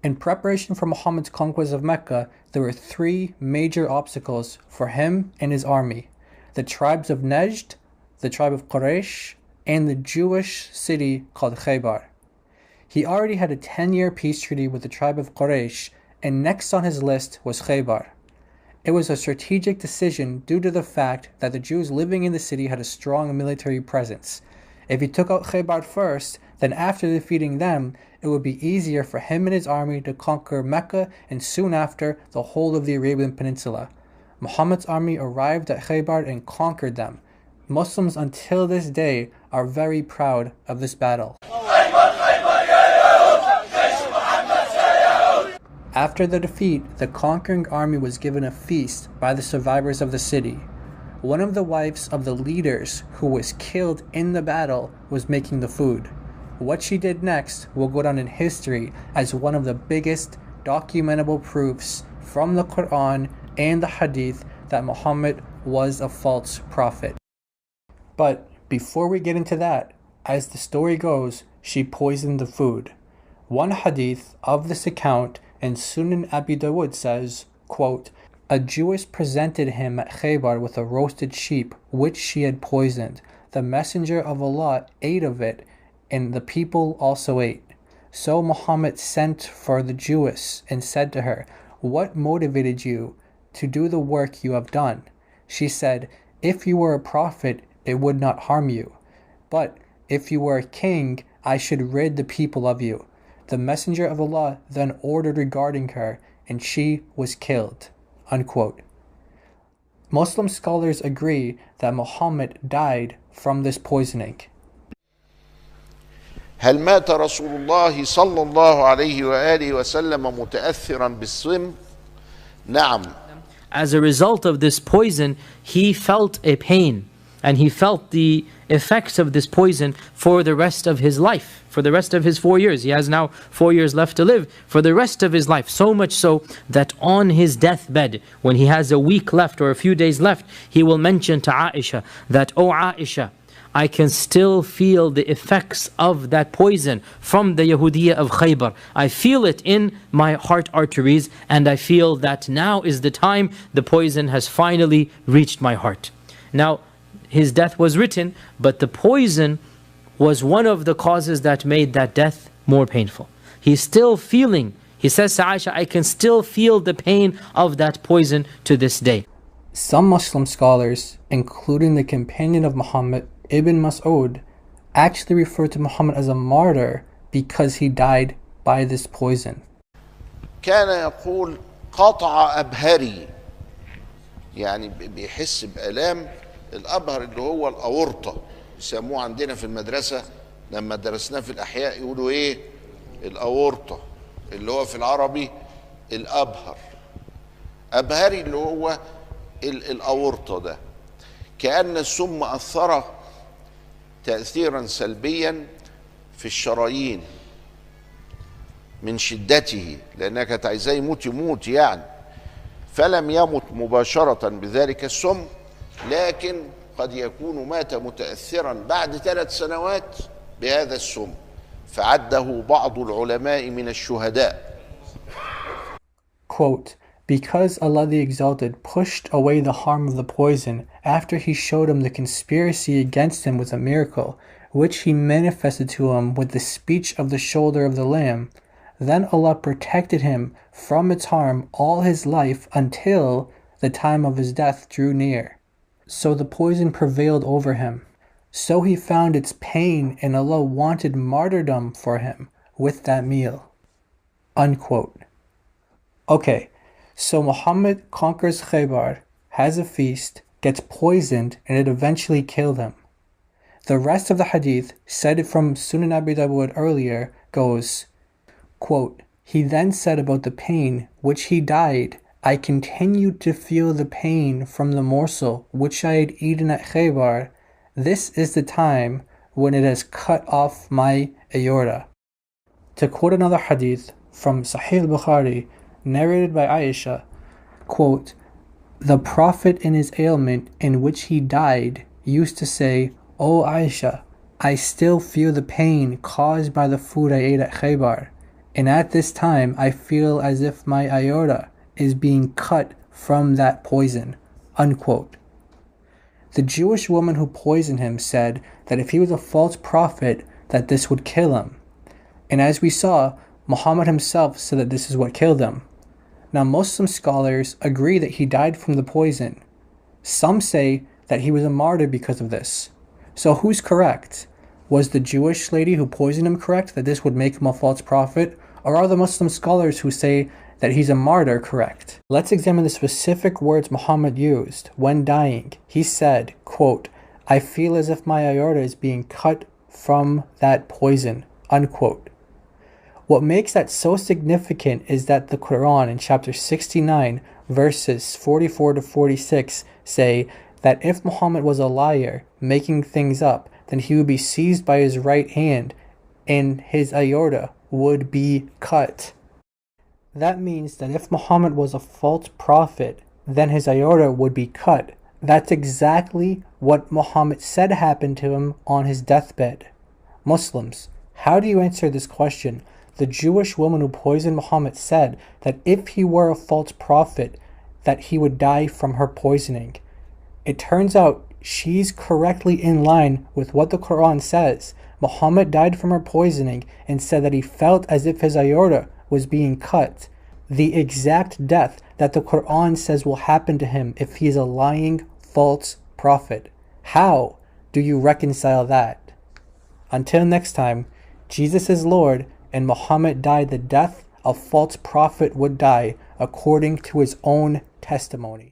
In preparation for Muhammad's conquest of Mecca, there were three major obstacles for him and his army: the tribes of Najd, the tribe of Quraysh, and the Jewish city called Khaybar. He already had a 10-year peace treaty with the tribe of Quraysh, and next on his list was Khaybar. It was a strategic decision due to the fact that the Jews living in the city had a strong military presence. If he took out Khaybar first, then after defeating them, it would be easier for him and his army to conquer Mecca and soon after the whole of the Arabian Peninsula. Muhammad's army arrived at Khaybar and conquered them. Muslims until this day are very proud of this battle. After the defeat, the conquering army was given a feast by the survivors of the city. One of the wives of the leaders who was killed in the battle was making the food. What she did next will go down in history as one of the biggest documentable proofs from the Quran and the Hadith that Muhammad was a false prophet. But before we get into that, as the story goes, she poisoned the food. One hadith of this account in Sunan Abi Dawud says, quote, "A Jewess presented him at Khaybar with a roasted sheep, which she had poisoned. The Messenger of Allah ate of it, and the people also ate. So Muhammad sent for the Jewess and said to her, 'What motivated you to do the work you have done?' She said, 'If you were a prophet, it would not harm you. But if you were a king, I should rid the people of you.' The Messenger of Allah then ordered regarding her, and she was killed." Unquote. Muslim scholars agree that Muhammad died from this poisoning. هل مات رسول الله صلى الله عليه وآله وسلم متأثرا بالسم؟ نعم. As a result of this poison, he felt a pain, and he felt the effects of this poison for the rest of his life, for the rest of his 4 years. He has now 4 years left to live, for the rest of his life. So much so that on his deathbed, when he has a week left or a few days left, he will mention to Aisha that, "Oh Aisha, I can still feel the effects of that poison from the Yahudiyya of Khaybar. I feel it in my heart arteries, and I feel that now is the time the poison has finally reached my heart." Now, his death was written, but the poison was one of the causes that made that death more painful. He's still feeling, he says to Aisha, "I can still feel the pain of that poison to this day." Some Muslim scholars, including the companion of Muhammad, Ibn Mas'ud, actually refer to Muhammad as a martyr because he died by this poison. كان يقول قطع أبهري، يعني بيحس بآلام الأبهر اللي هو الأورطة، يسموه عندنا في المدرسة لما درسناه في الأحياء يقولوا إيه؟ الأورطة، اللي هو في العربي الأبهر. أبهري اللي هو الأورطة ده، كأن السم أثر تأثيرا سلبيا في الشرايين من شدته، لأنها كانت عايزاه يموت يعني، فلم يمت مباشرة بذلك السم، لكن قد يكون مات متأثرا بعد 3 سنوات بهذا السم، فعده بعض العلماء من الشهداء. Quote, "Because Allah the Exalted pushed away the harm of the poison after He showed him the conspiracy against him with a miracle, which He manifested to him with the speech of the shoulder of the lamb, then Allah protected him from its harm all his life until the time of his death drew near. So the poison prevailed over him. So he found its pain, and Allah wanted martyrdom for him with that meal." Unquote. Okay, so Muhammad conquers Khaybar, has a feast, gets poisoned, and it eventually killed him. The rest of the hadith, cited from Sunan Abi Dawud earlier, goes, quote, "He then said about the pain which he died, I continued to feel the pain from the morsel which I had eaten at Khaybar. This is the time when it has cut off my aorta." To quote another hadith from Sahih al-Bukhari, narrated by Aisha, quote, "The Prophet in his ailment in which he died used to say, 'O Aisha, I still feel the pain caused by the food I ate at Khaybar. and at this time I feel as if my aorta is being cut from that poison." Unquote. The Jewish woman who poisoned him said that if he was a false prophet, that this would kill him. And as we saw, Muhammad himself said that this is what killed him. Now, Muslim scholars agree that he died from the poison. Some say that he was a martyr because of this. So who's correct? Was the Jewish lady who poisoned him correct, that this would make him a false prophet? Or are the Muslim scholars who say that he's a martyr correct? Let's examine the specific words Muhammad used when dying. He said, quote, "I feel as if my aorta is being cut from that poison," unquote. What makes that so significant is that the Quran in chapter 69, verses 44 to 46 say that if Muhammad was a liar, making things up, then he would be seized by his right hand and his aorta would be cut. That means that if Muhammad was a false prophet, then his aorta would be cut. That's exactly what Muhammad said happened to him on his deathbed. Muslims, how do you answer this question? The Jewish woman who poisoned Muhammad said that if he were a false prophet, that he would die from her poisoning. It turns out she's correctly in line with what the Quran says. Muhammad died from her poisoning and said that he felt as if his aorta was being cut. The exact death that the Quran says will happen to him if he is a lying, false prophet. How do you reconcile that? Until next time, Jesus is Lord, and Muhammad died the death a false prophet would die according to his own testimony.